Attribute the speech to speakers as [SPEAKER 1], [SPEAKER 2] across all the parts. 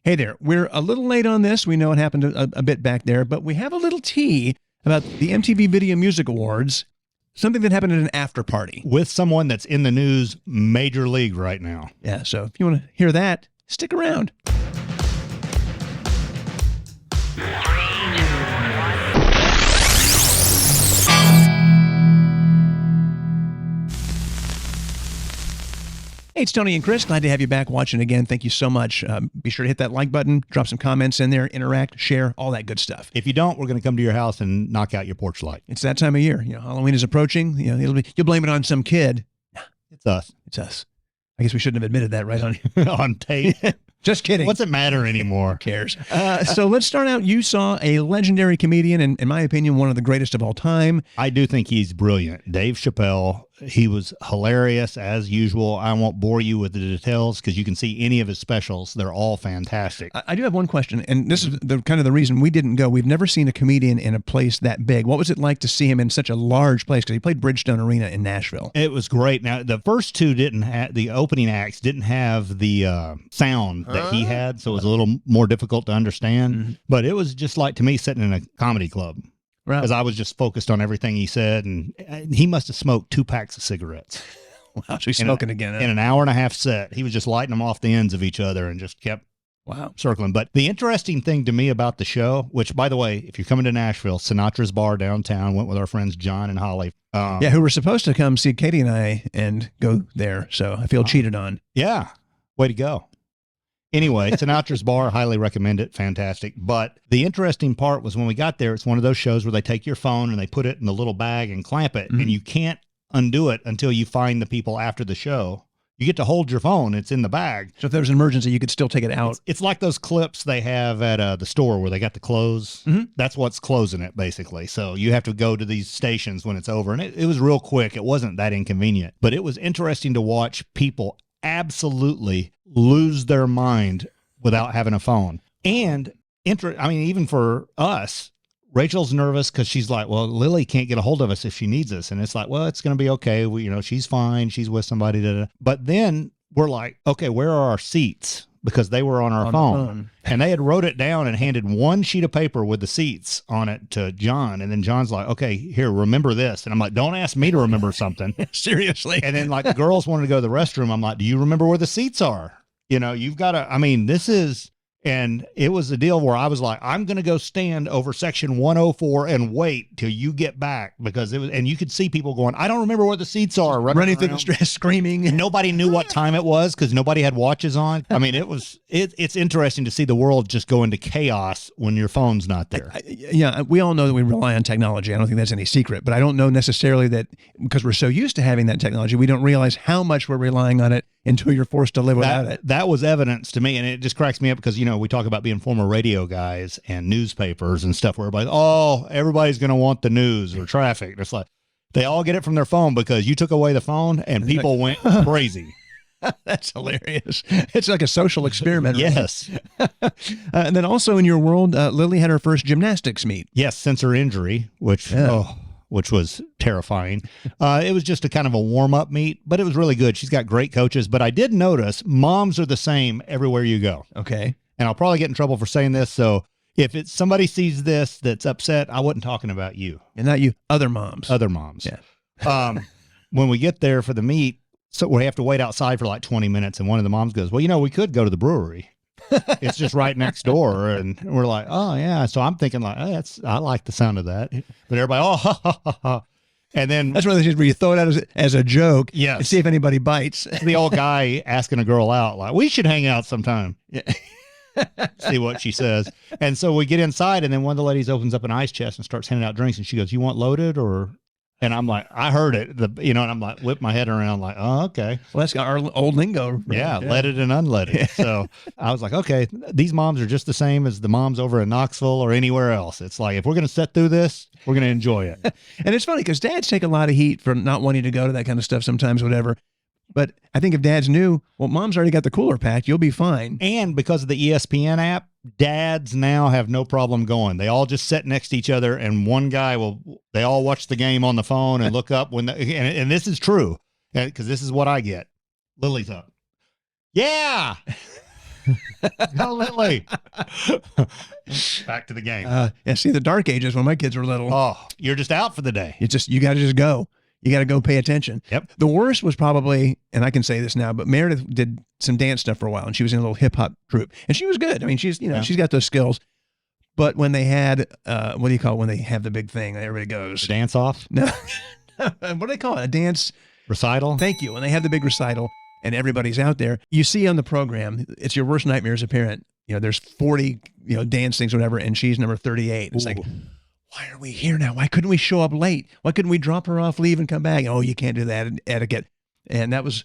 [SPEAKER 1] Hey there, we're a little late on this. We know it happened a bit back there, but we have a little tea about the MTV Video Music Awards, something that happened at an after party.
[SPEAKER 2] With someone that's in the news major league right now.
[SPEAKER 1] Yeah, so if you want to hear that, stick around. Hey, it's Tony and Chris. Glad to have you back watching again. Thank you so much. Be sure to hit that like button, drop some comments in there, interact, share, all that good stuff.
[SPEAKER 2] If you don't, we're going to come to your house and knock out your porch light.
[SPEAKER 1] It's that time of year. You know, Halloween is approaching. You know, you'll blame it on some kid.
[SPEAKER 2] It's us.
[SPEAKER 1] It's us. I guess we shouldn't have admitted that right on
[SPEAKER 2] on tape.
[SPEAKER 1] Just kidding.
[SPEAKER 2] What's it matter anymore?
[SPEAKER 1] Who cares? So let's start out. You saw a legendary comedian, and in my opinion, one of the greatest of all time.
[SPEAKER 2] I do think he's brilliant. Dave Chappelle. He was hilarious as usual. I won't bore you with the details because you can see any of his specials. They're all fantastic.
[SPEAKER 1] I do have one question, and this is kind of the reason we didn't go. We've never seen a comedian in a place that big. What was it like to see him in such a large place? Because he played Bridgestone Arena in Nashville.
[SPEAKER 2] It was great. Now, the first two didn't have, the opening acts didn't have the sound that he had, so it was a little more difficult to understand. Mm-hmm. But it was just like, to me, sitting in a comedy club. Because I was just focused on everything he said, and he must have smoked 2 packs of cigarettes.
[SPEAKER 1] Wow, so he's smoking again. Huh?
[SPEAKER 2] In an hour-and-a-half set. He was just lighting them off the ends of each other and just kept circling. But the interesting thing to me about the show, which, by the way, if you're coming to Nashville, Sinatra's Bar downtown, went with our friends John and Holly.
[SPEAKER 1] Who were supposed to come see Katie and I and go there, so I feel cheated on.
[SPEAKER 2] Yeah, way to go. Anyway, Sinatra's Bar, highly recommend it. Fantastic. But the interesting part was when we got there, it's one of those shows where they take your phone and they put it in the little bag and clamp it, and you can't undo it until you find the people after the show. You get to hold your phone. It's in the bag.
[SPEAKER 1] So if there was an emergency, you could still take it out.
[SPEAKER 2] It's like those clips they have at the store where they got the close. That's what's closing it, basically. So you have to go to these stations when it's over. And it was real quick. It wasn't that inconvenient. But it was interesting to watch people absolutely lose their mind without having a phone. And even for us, Rachel's nervous because she's like, well, Lily can't get a hold of us if she needs us. And it's like, well, it's going to be okay. She's fine. She's with somebody. But then we're like, okay, where are our seats? Because they were on our phone. And they had wrote it down and handed one sheet of paper with the seats on it to John. And then John's like, okay, here, remember this. And I'm like, don't ask me to remember something.
[SPEAKER 1] Seriously.
[SPEAKER 2] And then like the girls wanted to go to the restroom. I'm like, do you remember where the seats are? You've got to, and it was a deal where I was like, I'm going to go stand over section 104 and wait till you get back, because and you could see people going, I don't remember where the seats are.
[SPEAKER 1] Running through the street, screaming.
[SPEAKER 2] And nobody knew what time it was because nobody had watches on. It's interesting to see the world just go into chaos when your phone's not there.
[SPEAKER 1] We all know that we rely on technology. I don't think that's any secret, but I don't know necessarily that because we're so used to having that technology, we don't realize how much we're relying on it until you're forced to live without it.
[SPEAKER 2] That was evidence to me, and it just cracks me up because, we talk about being former radio guys and newspapers and stuff where everybody's going to want the news or traffic. It's like they all get it from their phone because you took away the phone and people went crazy.
[SPEAKER 1] That's hilarious. It's like a social experiment.
[SPEAKER 2] Yes.
[SPEAKER 1] And then also in your world, Lily had her first gymnastics meet.
[SPEAKER 2] Yes, since her injury, which was terrifying. It was just a kind of a warm-up meet, but it was really good. She's got great coaches, but I did notice moms are the same everywhere you go.
[SPEAKER 1] Okay.
[SPEAKER 2] And I'll probably get in trouble for saying this, so if somebody sees this that's upset, I wasn't talking about you.
[SPEAKER 1] And not you, other moms.
[SPEAKER 2] Other moms.
[SPEAKER 1] Yeah.
[SPEAKER 2] When we get there for the meet, so we have to wait outside for like 20 minutes, and one of the moms goes, well, we could go to the brewery. It's just right next door. And we're like, oh, yeah. So I'm thinking like, I like the sound of that. But everybody, ha, ha, ha, ha. And then
[SPEAKER 1] that's one of those things where you throw it out as a joke and see if anybody bites.
[SPEAKER 2] The old guy asking a girl out, like, we should hang out sometime.
[SPEAKER 1] Yeah.
[SPEAKER 2] See what she says. And so we get inside, and then one of the ladies opens up an ice chest and starts handing out drinks. And she goes, you want loaded or... And I'm like, I heard it, and I'm like, whip my head around like, oh, okay.
[SPEAKER 1] Well, that's our old lingo.
[SPEAKER 2] Yeah, leaded and unleaded. Yeah. So I was like, okay, these moms are just the same as the moms over in Knoxville or anywhere else. It's like, if we're going to sit through this, we're going to enjoy it.
[SPEAKER 1] And it's funny because dads take a lot of heat for not wanting to go to that kind of stuff sometimes, whatever. But I think if dads knew, well, mom's already got the cooler packed, you'll be fine.
[SPEAKER 2] And because of the ESPN app, dads now have no problem going. They all just sit next to each other, and one guy they all watch the game on the phone and look up and this is true because this is what I get. Lily's up. Yeah. Go Lily. Back to the game.
[SPEAKER 1] Yeah, see, the dark ages when my kids were little.
[SPEAKER 2] Oh, you're just out for the day.
[SPEAKER 1] You got to just go. You got to go pay attention.
[SPEAKER 2] Yep.
[SPEAKER 1] The worst was probably, and I can say this now, but Meredith did some dance stuff for a while, and she was in a little hip hop troupe, and she was good. I mean, she's she's got those skills. But when they had, what do you call it when they have the big thing? Everybody goes.
[SPEAKER 2] The dance off?
[SPEAKER 1] No. What do they call it? A dance
[SPEAKER 2] recital?
[SPEAKER 1] Thank you. When they have the big recital and everybody's out there, you see on the program, it's your worst nightmare as a parent. There's 40, dance things, whatever, and she's number 38. It's like, why are we here now? Why couldn't we show up late? Why couldn't we drop her off, leave, and come back? Oh, you can't do that, etiquette. And that was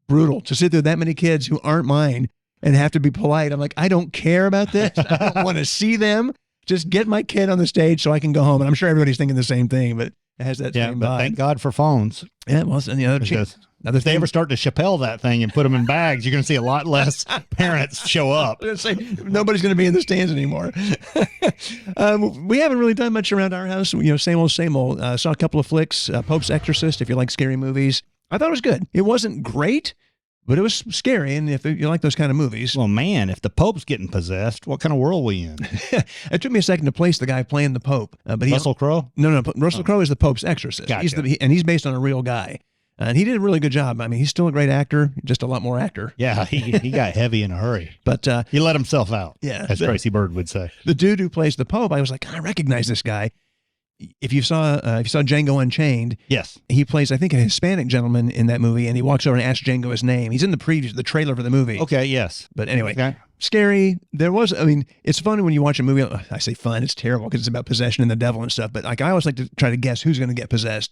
[SPEAKER 1] brutal to sit through that many kids who aren't mine and have to be polite. I'm like, I don't care about this. I don't want to see them. Just get my kid on the stage so I can go home. And I'm sure everybody's thinking the same thing, but it has that same
[SPEAKER 2] but
[SPEAKER 1] vibe.
[SPEAKER 2] Thank God for phones.
[SPEAKER 1] Yeah, well, and the other
[SPEAKER 2] if they ever start to Chappelle that thing and put them in bags, you're going to see a lot less parents show up.
[SPEAKER 1] Nobody's going to be in the stands anymore. We haven't really done much around our house. Same old, same old. Saw a couple of flicks. Pope's Exorcist, if you like scary movies. I thought it was good. It wasn't great, but it was scary. And if you like those kind of movies.
[SPEAKER 2] Well, man, if the Pope's getting possessed, what kind of world are we in?
[SPEAKER 1] It took me a second to place the guy playing the Pope. But
[SPEAKER 2] Russell Crowe?
[SPEAKER 1] No. Russell Crowe is the Pope's Exorcist.
[SPEAKER 2] Gotcha.
[SPEAKER 1] He's based on a real guy. And he did a really good job. I mean, he's still a great actor, just a lot more actor.
[SPEAKER 2] Yeah, he got heavy in a hurry.
[SPEAKER 1] But
[SPEAKER 2] he let himself out,
[SPEAKER 1] yeah,
[SPEAKER 2] as Tracy Bird would say.
[SPEAKER 1] The dude who plays the Pope, I was like, I recognize this guy. If you saw Django Unchained,
[SPEAKER 2] yes,
[SPEAKER 1] he plays, I think, a Hispanic gentleman in that movie, and he walks over and asks Django his name. He's in the trailer for the movie.
[SPEAKER 2] Okay, yes.
[SPEAKER 1] But anyway, scary. It's fun when you watch a movie. I say fun, it's terrible because it's about possession and the devil and stuff. But I always like to try to guess who's going to get possessed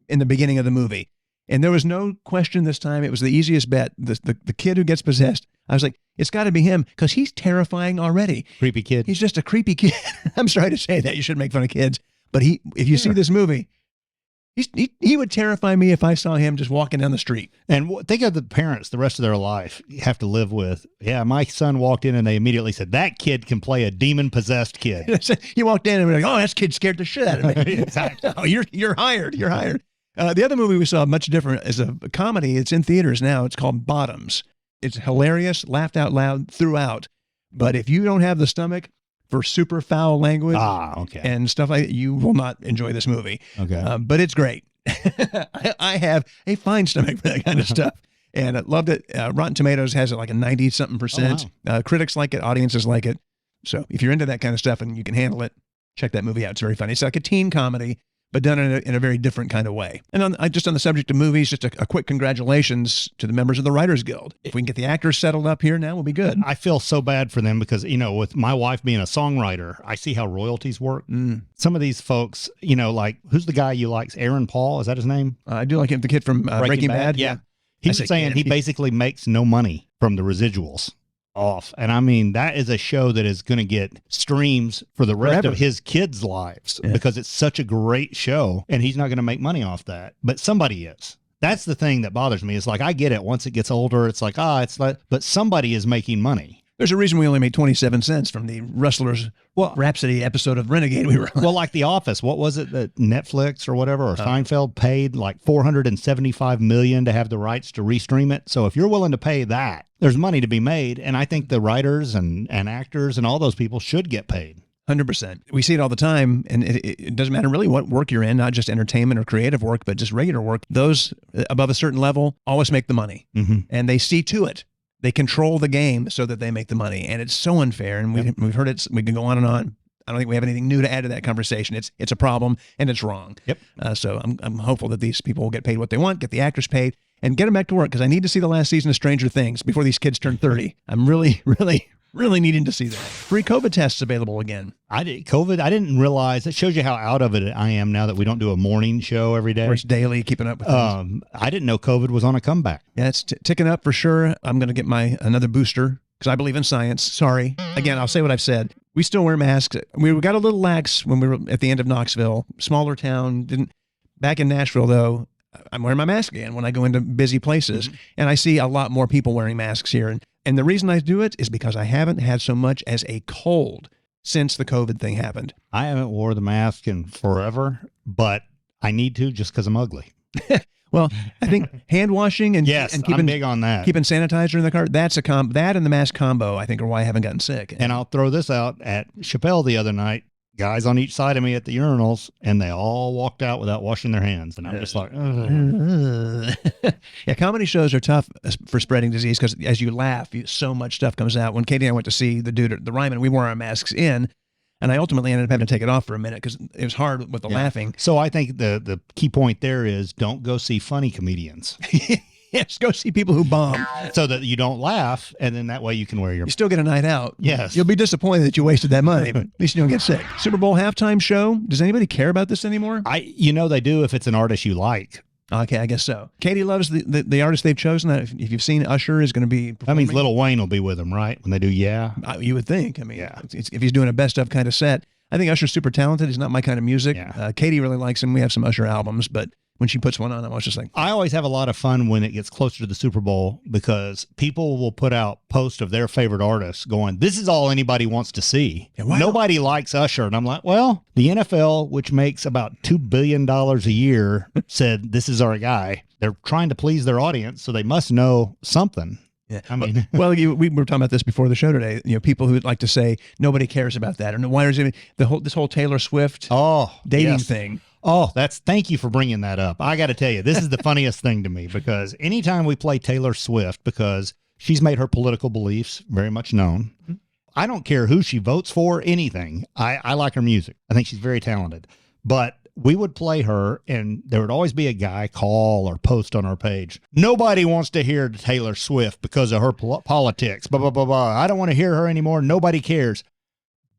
[SPEAKER 1] in the beginning of the movie. And there was no question this time. It was the easiest bet. The kid who gets possessed, I was like, it's got to be him because he's terrifying already.
[SPEAKER 2] Creepy kid.
[SPEAKER 1] He's just a creepy kid. I'm sorry to say that. You shouldn't make fun of kids. But if you see this movie, he would terrify me if I saw him just walking down the street.
[SPEAKER 2] And think of the parents the rest of their life you have to live with. Yeah, my son walked in and they immediately said, that kid can play a demon-possessed kid.
[SPEAKER 1] He walked in and we're like, oh, that kid scared the shit out of me.
[SPEAKER 2] Exactly.
[SPEAKER 1] Oh, you're hired. You're hired. The other movie we saw, much different, is a comedy. It's in theaters now. It's called Bottoms. It's hilarious, laughed out loud throughout. But if you don't have the stomach for super foul language and stuff like that, you will not enjoy this movie.
[SPEAKER 2] Okay.
[SPEAKER 1] But it's great. I have a fine stomach for that kind of stuff. And I loved it. Rotten Tomatoes has it like a 90-something%.
[SPEAKER 2] Oh, wow.
[SPEAKER 1] Critics like it. Audiences like it. So if you're into that kind of stuff and you can handle it, check that movie out. It's very funny. It's like a teen comedy, but done in a very different kind of way. And just on the subject of movies, just a quick congratulations to the members of the Writers Guild. If we can get the actors settled up here now, we'll be good.
[SPEAKER 2] I feel so bad for them because, with my wife being a songwriter, I see how royalties work. Some of these folks, like, who's the guy you like? Aaron Paul, is that his name?
[SPEAKER 1] I do like him, the kid from Breaking Bad.
[SPEAKER 2] Yeah. He was saying he basically makes no money from the residuals off. And that is a show that is going to get streams for the rest of his kids' lives because it's such a great show and he's not going to make money off that. But somebody is. That's the thing that bothers me. It's like, I get it. Once it gets older, it's like, but somebody is making money.
[SPEAKER 1] There's a reason we only made 27 cents from the Rustlers Rhapsody episode of Renegade we were on.
[SPEAKER 2] Well, like The Office, what was it that Netflix or whatever, or Seinfeld paid like $475 million to have the rights to restream it? So if you're willing to pay that, there's money to be made. And I think the writers and actors and all those people should get paid.
[SPEAKER 1] 100%. We see it all the time, and it doesn't matter really what work you're in, not just entertainment or creative work, but just regular work. Those above a certain level always make the money, and they see to it. They control the game so that they make the money, and it's so unfair. And we've heard it. We can go on and on. I don't think we have anything new to add to that conversation. It's a problem, and it's wrong. Yep. So I'm hopeful that these people will get paid what they want, get the actors paid, and get them back to work because I need to see the last season of Stranger Things before these kids turn 30. I'm really needing to see that. Free COVID tests available again.
[SPEAKER 2] I didn't realize. It shows you how out of it I am now that we don't do a morning show every day.
[SPEAKER 1] Or it's daily, keeping up with things.
[SPEAKER 2] I didn't know COVID was on a comeback.
[SPEAKER 1] Yeah, it's ticking up for sure. I'm going to get another booster because I believe in science. Sorry. Again, I'll say what I've said. We still wear masks. We got a little lax when we were at the end of Knoxville. Smaller town. Back in Nashville, though, I'm wearing my mask again when I go into busy places. And I see a lot more people wearing masks here. And the reason I do it is because I haven't had so much as a cold since the COVID thing happened.
[SPEAKER 2] I haven't wore the mask in forever, but I need to just because I'm ugly.
[SPEAKER 1] Well, I think hand washing and
[SPEAKER 2] Yes,
[SPEAKER 1] and keeping
[SPEAKER 2] I'm big on that.
[SPEAKER 1] keeping sanitizer in the car. That's that and the mask combo, I think, are why I haven't gotten sick.
[SPEAKER 2] And I'll throw this out at Chappelle the other night. Guys on each side of me at the urinals, and they all walked out without washing their hands. And I'm just like,
[SPEAKER 1] yeah, comedy shows are tough for spreading disease because as you laugh, so much stuff comes out. When Katie and I went to see the dude at the Ryman, we wore our masks in, and I ultimately ended up having to take it off for a minute because it was hard with the laughing.
[SPEAKER 2] So I think the key point there is don't go see funny comedians.
[SPEAKER 1] Yes, go see people who bomb.
[SPEAKER 2] So that you don't laugh, and then that way you can wear your...
[SPEAKER 1] You still get a night out.
[SPEAKER 2] Yes.
[SPEAKER 1] You'll be disappointed that you wasted that money, but at least you don't get sick. Super Bowl halftime show. Does anybody care about this anymore?
[SPEAKER 2] They do if it's an artist you like.
[SPEAKER 1] Okay, I guess so. Katie loves the artist they've chosen. If you've seen Usher is going to be performing.
[SPEAKER 2] That means Lil Wayne will be with them, right? When they do Yeah?
[SPEAKER 1] You would think. I mean, if he's doing a best of kind of set. I think Usher's super talented. He's not my kind of music.
[SPEAKER 2] Yeah.
[SPEAKER 1] Katie really likes him. We have some Usher albums, but when she puts one on, I was just like...
[SPEAKER 2] I always have a lot of fun when it gets closer to the Super Bowl because people will put out posts of their favorite artists going, this is all anybody wants to see.
[SPEAKER 1] Yeah, wow.
[SPEAKER 2] Nobody likes Usher. And I'm like, well, the NFL, which makes about $2 billion a year, said this is our guy. They're trying to please their audience, so they must know something.
[SPEAKER 1] Yeah,
[SPEAKER 2] I mean,
[SPEAKER 1] well, we were talking about this before the show today. People who like to say nobody cares about that, or why is it this whole Taylor Swift dating thing?
[SPEAKER 2] Oh, thank you for bringing that up. I got to tell you, this is the funniest thing to me because anytime we play Taylor Swift, because she's made her political beliefs very much known. Mm-hmm. I don't care who she votes for, anything. I like her music. I think she's very talented, but we would play her and there would always be a guy call or post on our page. Nobody wants to hear Taylor Swift because of her politics. Blah, blah, blah, blah. I don't want to hear her anymore. Nobody cares.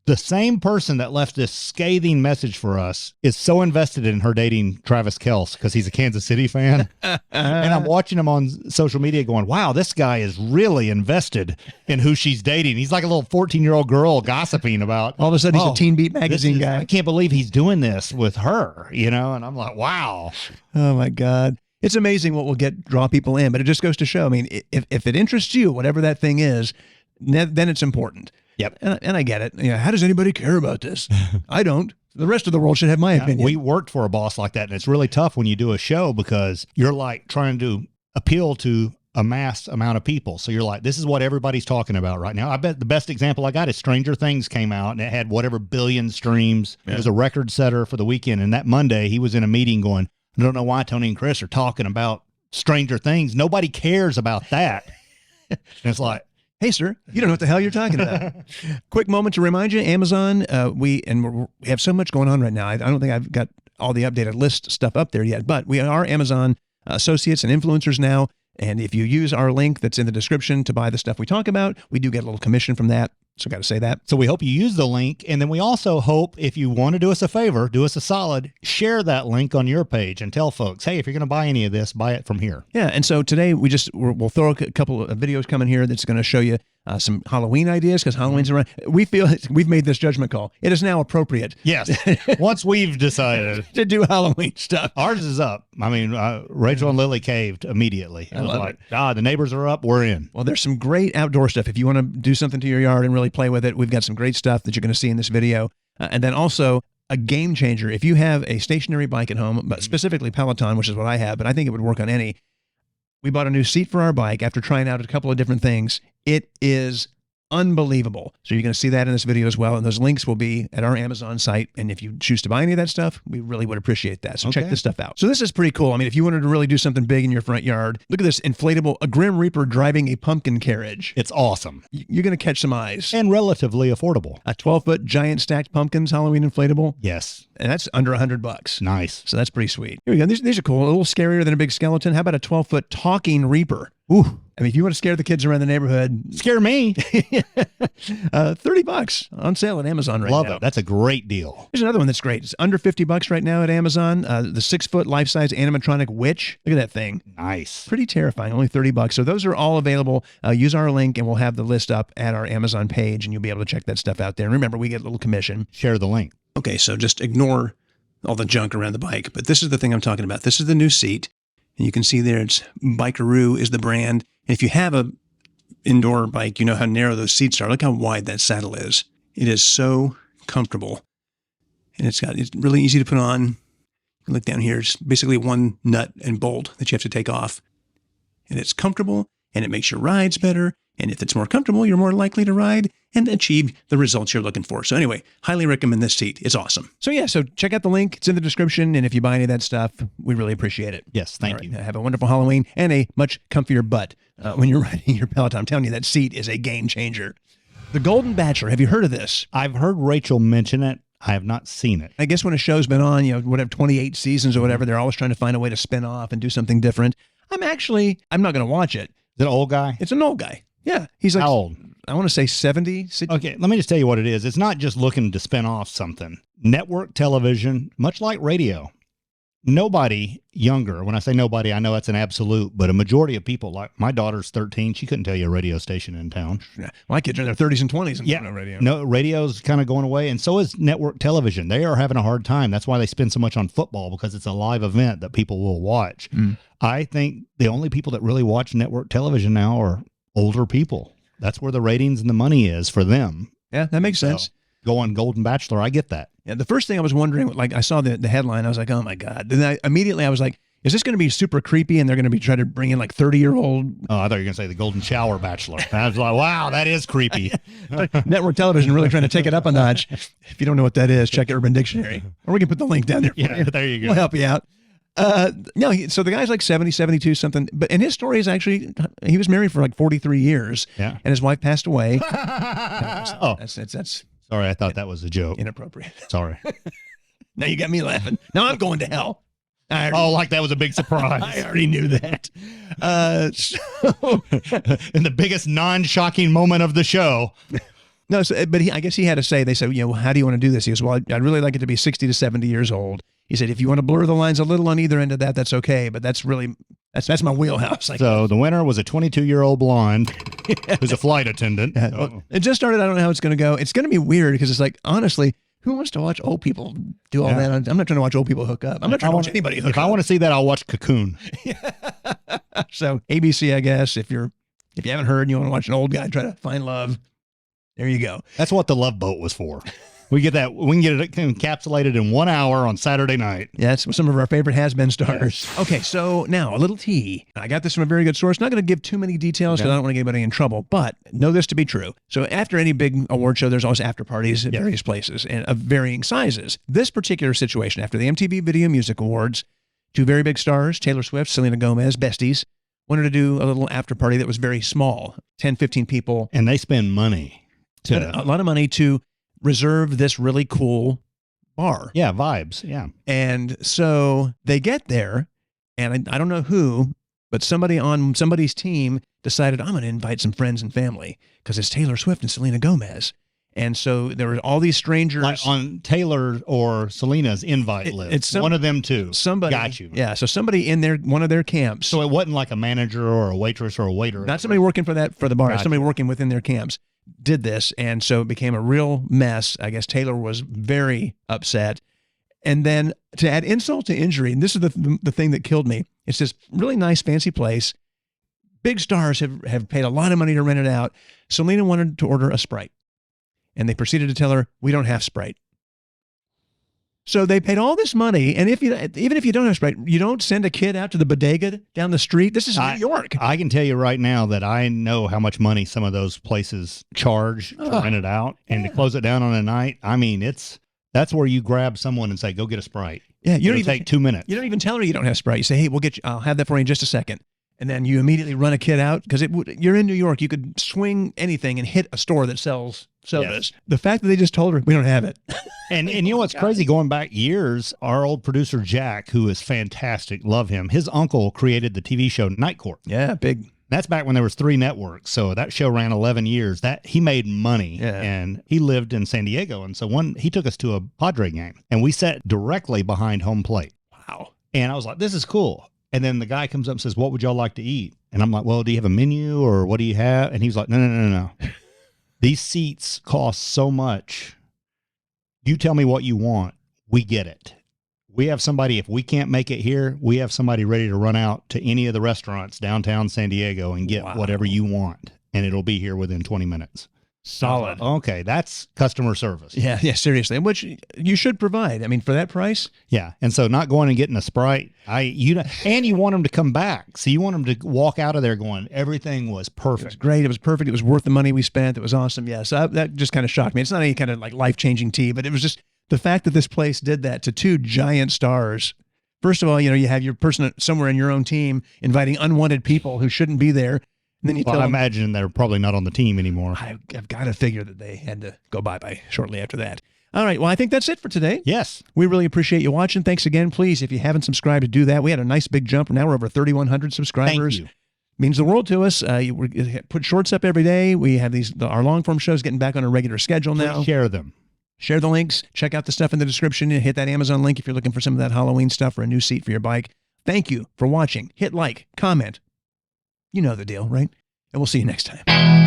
[SPEAKER 2] The same person that left this scathing message for us is so invested in her dating Travis Kelce because he's a Kansas City fan. And I'm watching him on social media going, wow, this guy is really invested in who she's dating. He's like a little 14-year-old girl gossiping about.
[SPEAKER 1] All of a sudden, he's a Teen Beat magazine guy.
[SPEAKER 2] I can't believe he's doing this with her, And I'm like, wow.
[SPEAKER 1] Oh, my God. It's amazing what will draw people in, but it just goes to show. I mean, if it interests you, whatever that thing is, then it's important.
[SPEAKER 2] Yep.
[SPEAKER 1] And I get it. How does anybody care about this? I don't. The rest of the world should have my opinion.
[SPEAKER 2] We worked for a boss like that, and it's really tough when you do a show because you're like trying to appeal to a mass amount of people. So you're like, this is what everybody's talking about right now. I bet the best example I got is Stranger Things came out, and it had whatever billion streams. Yeah. It was a record setter for the weekend, and that Monday he was in a meeting going, I don't know why Tony and Chris are talking about Stranger Things. Nobody cares about that. And it's like,
[SPEAKER 1] hey, sir, you don't know what the hell you're talking about. Quick moment to remind you, Amazon, we have so much going on right now. I don't think I've got all the updated list stuff up there yet, but we are Amazon associates and influencers now. And if you use our link that's in the description to buy the stuff we talk about, we do get a little commission from that. So got to say that.
[SPEAKER 2] So we hope you use the link. And then we also hope if you want to do us a favor, do us a solid, share that link on your page and tell folks, hey, if you're going to buy any of this, buy it from here.
[SPEAKER 1] Yeah. And so today we'll throw a couple of videos coming here that's going to show you some Halloween ideas because Halloween's around. We feel we've made this judgment call. It is now appropriate.
[SPEAKER 2] Yes. Once we've decided
[SPEAKER 1] to do Halloween stuff.
[SPEAKER 2] Ours is up. I mean, Rachel and Lily caved immediately. I was like, the neighbors are up. We're in.
[SPEAKER 1] Well, there's some great outdoor stuff. If you want to do something to your yard and really play with it, we've got some great stuff that you're going to see in this video. And then also a game changer. If you have a stationary bike at home, but specifically Peloton, which is what I have, but I think it would work on any. We bought a new seat for our bike after trying out a couple of different things. It is unbelievable. So you're going to see that in this video as well. And those links will be at our Amazon site. And if you choose to buy any of that stuff, we really would appreciate that. So check this stuff out. So this is pretty cool. I mean, if you wanted to really do something big in your front yard, look at this inflatable, a Grim Reaper driving a pumpkin carriage.
[SPEAKER 2] It's awesome.
[SPEAKER 1] You're going to catch some eyes.
[SPEAKER 2] And relatively affordable.
[SPEAKER 1] A 12-foot giant stacked pumpkins Halloween inflatable.
[SPEAKER 2] Yes.
[SPEAKER 1] And that's under $100.
[SPEAKER 2] Nice.
[SPEAKER 1] So that's pretty sweet. Here we go. These are cool. A little scarier than a big skeleton. How about a 12-foot talking Reaper?
[SPEAKER 2] Ooh.
[SPEAKER 1] I mean, if you want to scare the kids around the neighborhood,
[SPEAKER 2] scare me.
[SPEAKER 1] $30 on sale at Amazon right now.
[SPEAKER 2] Love it. That's a great deal.
[SPEAKER 1] Here's another one that's great. It's under $50 right now at Amazon. The 6-foot life-size animatronic witch. Look at that thing.
[SPEAKER 2] Nice.
[SPEAKER 1] Pretty terrifying. Only $30. So those are all available. Use our link and we'll have the list up at our Amazon page and you'll be able to check that stuff out there. And remember, we get a little commission.
[SPEAKER 2] Share the link.
[SPEAKER 1] Okay, so just ignore all the junk around the bike. But this is the thing I'm talking about. This is the new seat. And you can see there, it's Bikeroo is the brand. And if you have a indoor bike, you know how narrow those seats are. Look how wide that saddle is. It is so comfortable. And it's really easy to put on. Look down here. It's basically one nut and bolt that you have to take off. And it's comfortable, and it makes your rides better. And if it's more comfortable, you're more likely to ride and achieve the results you're looking for. So anyway, highly recommend this seat. It's awesome. So yeah, so check out the link. It's in the description. And if you buy any of that stuff, we really appreciate it.
[SPEAKER 2] Yes, thank you.
[SPEAKER 1] Have a wonderful Halloween and a much comfier butt when you're riding your Peloton. I'm telling you, that seat is a game changer. The Golden Bachelor. Have you heard of this?
[SPEAKER 2] I've heard Rachel mention it. I have not seen it.
[SPEAKER 1] I guess when a show's been on, 28 seasons or whatever, they're always trying to find a way to spin off and do something different. I'm not going to watch it.
[SPEAKER 2] Is it an old guy?
[SPEAKER 1] It's an old guy. Yeah. He's like,
[SPEAKER 2] how old?
[SPEAKER 1] I want to say 70. 60.
[SPEAKER 2] Okay, let me just tell you what it is. It's not just looking to spin off something. Network television, much like radio, nobody younger, when I say nobody, I know that's an absolute, but a majority of people, like my daughter's 13, she couldn't tell you a radio station in town.
[SPEAKER 1] Yeah. My kids are in their 30s and 20s and
[SPEAKER 2] yeah,
[SPEAKER 1] radio.
[SPEAKER 2] No, radio's kind of going away, and so is network television. They are having a hard time. That's why they spend so much on football, because it's a live event that people will watch. I think the only people that really watch network television now are older people. That's where the ratings and the money is for them.
[SPEAKER 1] Yeah, that makes sense.
[SPEAKER 2] Go on Golden Bachelor. I get that.
[SPEAKER 1] Yeah, the first thing I was wondering, like I saw the headline, I was like, oh my God. Then I was like, is this going to be super creepy and they're going to be trying to bring in like 30-year-old?
[SPEAKER 2] Oh, I thought you were going to say the Golden Shower Bachelor. I was like, wow, that is creepy.
[SPEAKER 1] Network television really trying to take it up a notch. If you don't know what that is, check Urban Dictionary. Or we can put the link down there.
[SPEAKER 2] Yeah, there you go.
[SPEAKER 1] We'll help you out. No, so the guy's like 70, 72 something, and his story is actually, he was married for like 43 years.
[SPEAKER 2] Yeah.
[SPEAKER 1] And his wife passed away.
[SPEAKER 2] That's sorry, I thought that was a joke.
[SPEAKER 1] Inappropriate.
[SPEAKER 2] Sorry.
[SPEAKER 1] Now you got me laughing. Now I'm going to hell.
[SPEAKER 2] Like that was a big surprise.
[SPEAKER 1] I already knew that.
[SPEAKER 2] In the biggest non-shocking moment of the show.
[SPEAKER 1] No, but I guess he had to say, they said, how do you want to do this? He goes, well, I'd really like it to be 60 to 70 years old. He said, if you want to blur the lines a little on either end of that, that's okay. But that's my wheelhouse.
[SPEAKER 2] So the winner was a 22-year-old blonde who's a flight attendant.
[SPEAKER 1] Well, it just started. I don't know how it's going to go. It's going to be weird because it's like, honestly, who wants to watch old people do all that? I'm not trying to watch old people hook up. I'm not trying to watch anybody hook up.
[SPEAKER 2] If I want to see that, I'll watch Cocoon.
[SPEAKER 1] So ABC, I guess, if you haven't heard and you want to watch an old guy try to find love, there you go.
[SPEAKER 2] That's what the Love Boat was for. We can get it encapsulated in 1 hour on Saturday night.
[SPEAKER 1] Yeah, that's some of our favorite has-been stars. Yes. Okay, so now a little tea. I got this from a very good source. Not going to give too many details because I don't want to get anybody in trouble, but know this to be true. So after any big award show, there's always after parties at various places and of varying sizes. This particular situation, after the MTV Video Music Awards, two very big stars, Taylor Swift, Selena Gomez, besties, wanted to do a little after party that was very small, 10, 15 people.
[SPEAKER 2] And they spend money.
[SPEAKER 1] A lot of money to reserve this really cool bar.
[SPEAKER 2] Yeah, vibes. Yeah.
[SPEAKER 1] And so they get there, and I don't know who, but somebody on somebody's team decided, I'm going to invite some friends and family because it's Taylor Swift and Selena Gomez. And so there were all these strangers.
[SPEAKER 2] Like on Taylor or Selena's invite list. It's one of them two.
[SPEAKER 1] Somebody.
[SPEAKER 2] Got you.
[SPEAKER 1] Yeah, so somebody in one of their camps.
[SPEAKER 2] So it wasn't like a manager or a waitress or a waiter.
[SPEAKER 1] Not somebody working for the bar. Somebody working within their camps did this, and so it became a real mess. I guess Taylor was very upset. And then to add insult to injury, and this is the thing that killed me, it's this really nice, fancy place. Big stars have paid a lot of money to rent it out. Selena wanted to order a Sprite, and they proceeded to tell her, we don't have Sprite. So they paid all this money, and even if you don't have Sprite, you don't send a kid out to the bodega down the street. This is New York.
[SPEAKER 2] I can tell you right now that I know how much money some of those places charge to rent it out and to close it down on a night. I mean, that's where you grab someone and say, "Go get a Sprite."
[SPEAKER 1] Yeah,
[SPEAKER 2] you don't even take 2 minutes.
[SPEAKER 1] You don't even tell her you don't have Sprite. You say, "Hey, I'll have that for you in just a second." And then you immediately run a kid out because you're in New York. You could swing anything and hit a store that sells sodas. Yes. The fact that they just told her, we don't have it.
[SPEAKER 2] And you know what's crazy? Going back years, our old producer, Jack, who is fantastic, love him. His uncle created the TV show Night Court.
[SPEAKER 1] Yeah, big.
[SPEAKER 2] That's back when there was 3 networks. So that show ran 11 years. He made money, and he lived in San Diego. And so he took us to a Padre game, and we sat directly behind home plate.
[SPEAKER 1] Wow.
[SPEAKER 2] And I was like, this is cool. And then the guy comes up and says, what would y'all like to eat? And I'm like, well, do you have a menu or what do you have? And he's like, no. These seats cost so much. You tell me what you want. We get it. We have somebody, if we can't make it here, we have somebody ready to run out to any of the restaurants downtown San Diego and get whatever you want. And it'll be here within 20 minutes.
[SPEAKER 1] Solid.
[SPEAKER 2] Okay, that's customer service.
[SPEAKER 1] Yeah, seriously. Which you should provide. I mean, for that price.
[SPEAKER 2] Yeah, and so not going and getting a Sprite, and you want them to come back. So you want them to walk out of there going, everything was perfect.
[SPEAKER 1] It was great. It was perfect. It was worth the money we spent. It was awesome. Yeah, so that just kind of shocked me. It's not any kind of like life-changing tea, but it was just the fact that this place did that to two giant stars. First of all, you have your person somewhere in your own team inviting unwanted people who shouldn't be there. And then you tell them,
[SPEAKER 2] I imagine they're probably not on the team anymore.
[SPEAKER 1] I've got to figure that they had to go bye-bye shortly after that. All right. Well, I think that's it for today.
[SPEAKER 2] Yes.
[SPEAKER 1] We really appreciate you watching. Thanks again. Please, if you haven't subscribed, to do that. We had a nice big jump. Now we're over 3,100 subscribers.
[SPEAKER 2] Thank you.
[SPEAKER 1] Means the world to us. We put shorts up every day. We have our long-form shows getting back on a regular schedule now.
[SPEAKER 2] Please share them.
[SPEAKER 1] Share the links. Check out the stuff in the description. Hit that Amazon link if you're looking for some of that Halloween stuff or a new seat for your bike. Thank you for watching. Hit like, comment. You know the deal, right? And we'll see you next time.